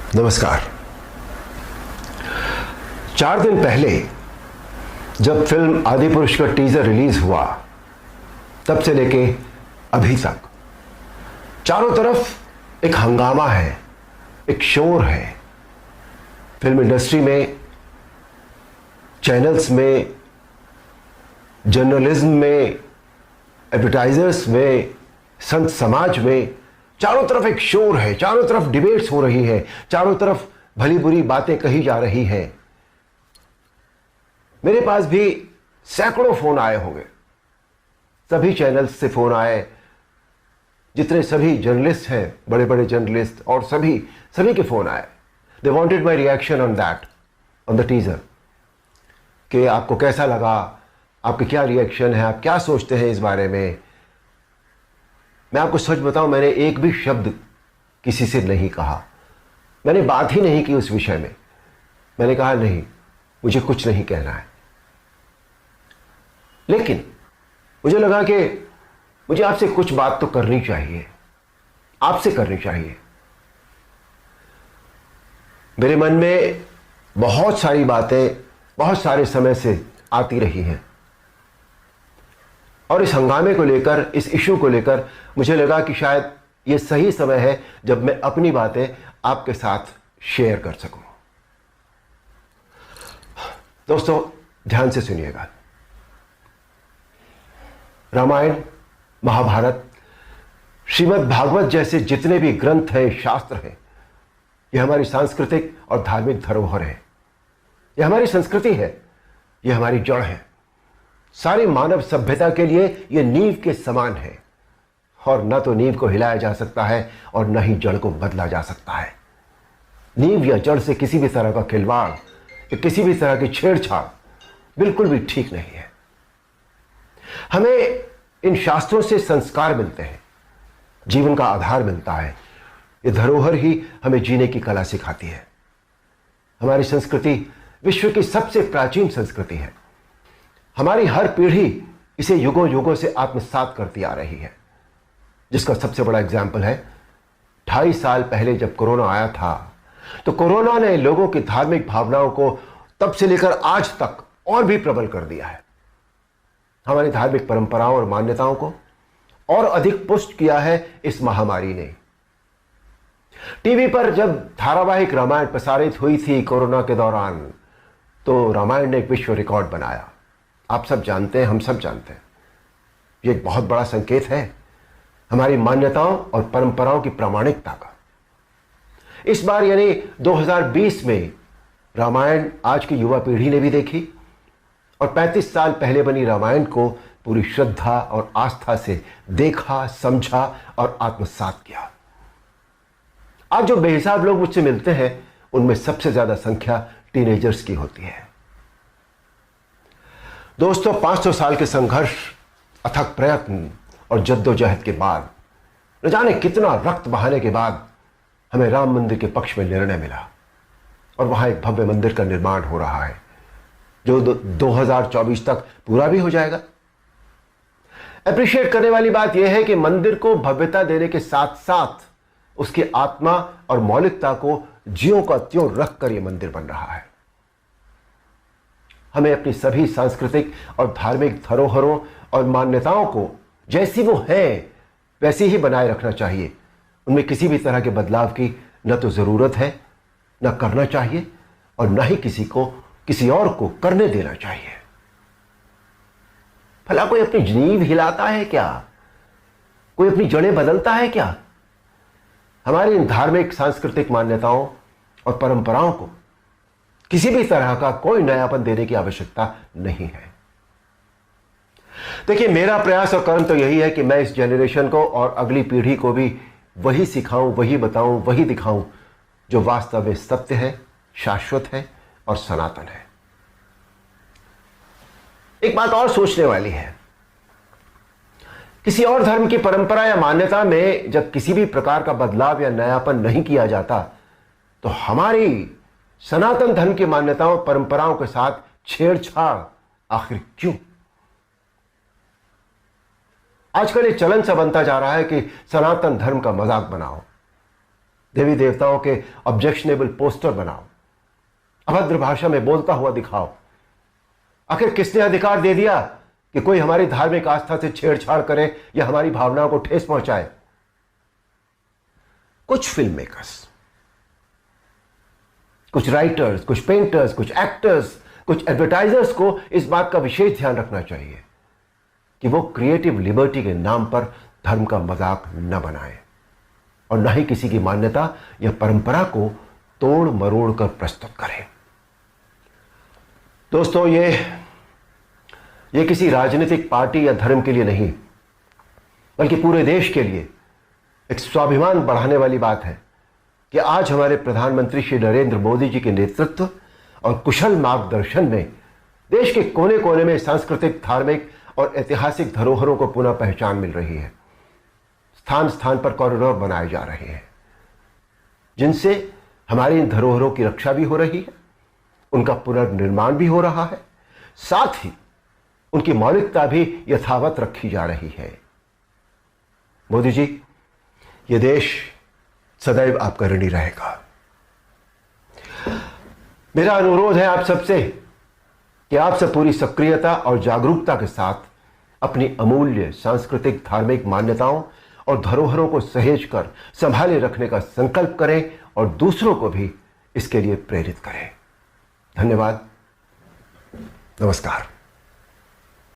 नमस्कार। 4 दिन पहले जब फिल्म आदिपुरुष का टीजर रिलीज हुआ, तब से लेके अभी तक चारों तरफ एक हंगामा है, एक शोर है। फिल्म इंडस्ट्री में, चैनल्स में, जर्नलिज्म में, एडवर्टाइजर्स में, संत समाज में, चारों तरफ एक शोर है। चारों तरफ डिबेट्स हो रही है, चारों तरफ भली बुरी बातें कही जा रही हैं। मेरे पास भी सैकड़ों फोन आए होंगे, सभी चैनल्स से फोन आए, जितने सभी जर्नलिस्ट हैं, बड़े बड़े जर्नलिस्ट, और सभी के फोन आए। They wanted my reaction on that, on the teaser, कि आपको कैसा लगा, आपके क्या रिएक्शन है, आप क्या सोचते हैं इस बारे में। मैं आपको सच बताऊं, मैंने एक भी शब्द किसी से नहीं कहा, मैंने बात ही नहीं की उस विषय में। मैंने कहा नहीं, मुझे कुछ नहीं कहना है। लेकिन मुझे लगा कि मुझे आपसे कुछ बात तो करनी चाहिए, आपसे करनी चाहिए। मेरे मन में बहुत सारी बातें बहुत सारे समय से आती रही हैं, और इस हंगामे को लेकर, इस इशू को लेकर मुझे लगा कि शायद ये सही समय है जब मैं अपनी बातें आपके साथ शेयर कर सकूं। दोस्तों, ध्यान से सुनिएगा। रामायण, महाभारत, श्रीमद् भागवत जैसे जितने भी ग्रंथ हैं, शास्त्र हैं, यह हमारी सांस्कृतिक और धार्मिक धरोहर है। यह हमारी संस्कृति है, यह हमारी जड़ है। सारी मानव सभ्यता के लिए यह नींव के समान है, और न तो नींव को हिलाया जा सकता है और न ही जड़ को बदला जा सकता है। नींव या जड़ से किसी भी तरह का खिलवाड़ या किसी भी तरह की छेड़छाड़ बिल्कुल भी ठीक नहीं है। हमें इन शास्त्रों से संस्कार मिलते हैं, जीवन का आधार मिलता है। ये धरोहर ही हमें जीने की कला सिखाती है। हमारी संस्कृति विश्व की सबसे प्राचीन संस्कृति है। हमारी हर पीढ़ी इसे युगों युगों से आत्मसात करती आ रही है, जिसका सबसे बड़ा एग्जाम्पल है 2.5 साल पहले जब कोरोना आया था, तो कोरोना ने लोगों की धार्मिक भावनाओं को तब से लेकर आज तक और भी प्रबल कर दिया है। हमारी धार्मिक परंपराओं और मान्यताओं को और अधिक पुष्ट किया है इस महामारी ने। टीवी पर जब धारावाहिक रामायण प्रसारित हुई थी कोरोना के दौरान, तो रामायण ने एक विश्व रिकॉर्ड बनाया। आप सब जानते हैं, हम सब जानते हैं, यह एक बहुत बड़ा संकेत है हमारी मान्यताओं और परंपराओं की प्रामाणिकता का। इस बार यानी 2020 में रामायण आज की युवा पीढ़ी ने भी देखी, और 35 साल पहले बनी रामायण को पूरी श्रद्धा और आस्था से देखा, समझा और आत्मसात किया। आज जो बेहिसाब लोग मुझसे मिलते हैं, उनमें सबसे ज्यादा संख्या टीनेजर्स की होती है। दोस्तों, 500 साल के संघर्ष, अथक प्रयत्न और जद्दोजहद के बाद, न जाने कितना रक्त बहाने के बाद, हमें राम मंदिर के पक्ष में निर्णय मिला, और वहां एक भव्य मंदिर का निर्माण हो रहा है, जो 2024 तक पूरा भी हो जाएगा। अप्रिशिएट करने वाली बात यह है कि मंदिर को भव्यता देने के साथ साथ उसकी आत्मा और मौलिकता को ज्यों का त्यों रखकर यह मंदिर बन रहा है। हमें अपनी सभी सांस्कृतिक और धार्मिक धरोहरों और मान्यताओं को जैसी वो है वैसी ही बनाए रखना चाहिए। उनमें किसी भी तरह के बदलाव की न तो जरूरत है, न करना चाहिए, और न ही किसी और को करने देना चाहिए। भला कोई अपनी नींव हिलाता है क्या? कोई अपनी जड़ें बदलता है क्या? हमारी इन धार्मिक सांस्कृतिक मान्यताओं और परंपराओं को किसी भी तरह का कोई नयापन देने की आवश्यकता नहीं है। देखिए, मेरा प्रयास और कर्म तो यही है कि मैं इस जनरेशन को और अगली पीढ़ी को भी वही सिखाऊं, वही बताऊं, वही दिखाऊं जो वास्तव में सत्य है, शाश्वत है और सनातन है। एक बात और सोचने वाली है, किसी और धर्म की परंपरा या मान्यता में जब किसी भी प्रकार का बदलाव या नयापन नहीं किया जाता, तो हमारी सनातन धर्म की मान्यताओं परंपराओं के साथ छेड़छाड़ आखिर क्यों? आजकल ये चलन सा बनता जा रहा है कि सनातन धर्म का मजाक बनाओ। देवी देवताओं के ऑब्जेक्शनेबल पोस्टर बनाओ, अभद्र भाषा में बोलता हुआ दिखाओ। आखिर किसने अधिकार दे दिया कि कोई हमारी धार्मिक आस्था से छेड़छाड़ करे या हमारी भावनाओं को ठेस पहुंचाए? कुछ फिल्म मेकर्स, कुछ राइटर्स, कुछ पेंटर्स, कुछ एक्टर्स, कुछ एडवर्टाइजर्स को इस बात का विशेष ध्यान रखना चाहिए कि वो क्रिएटिव लिबर्टी के नाम पर धर्म का मजाक न बनाए और न ही किसी की मान्यता या परंपरा को तोड़ मरोड़ कर प्रस्तुत करें। दोस्तों, ये किसी राजनीतिक पार्टी या धर्म के लिए नहीं, बल्कि पूरे देश के लिए एक स्वाभिमान बढ़ाने वाली बात है कि आज हमारे प्रधानमंत्री श्री नरेंद्र मोदी जी के नेतृत्व और कुशल मार्गदर्शन में देश के कोने कोने में सांस्कृतिक, धार्मिक और ऐतिहासिक धरोहरों को पुनः पहचान मिल रही है। स्थान स्थान पर कॉरिडोर बनाए जा रहे हैं जिनसे हमारी इन धरोहरों की रक्षा भी हो रही है, उनका पुनर्निर्माण भी हो रहा है, साथ ही उनकी मौलिकता भी यथावत रखी जा रही है। मोदी जी, ये देश सदैव आपका ऋणी रहेगा। मेरा अनुरोध है आप सबसे कि आप सब पूरी सक्रियता और जागरूकता के साथ अपनी अमूल्य सांस्कृतिक, धार्मिक मान्यताओं और धरोहरों को सहेज कर संभाले रखने का संकल्प करें और दूसरों को भी इसके लिए प्रेरित करें। धन्यवाद। नमस्कार।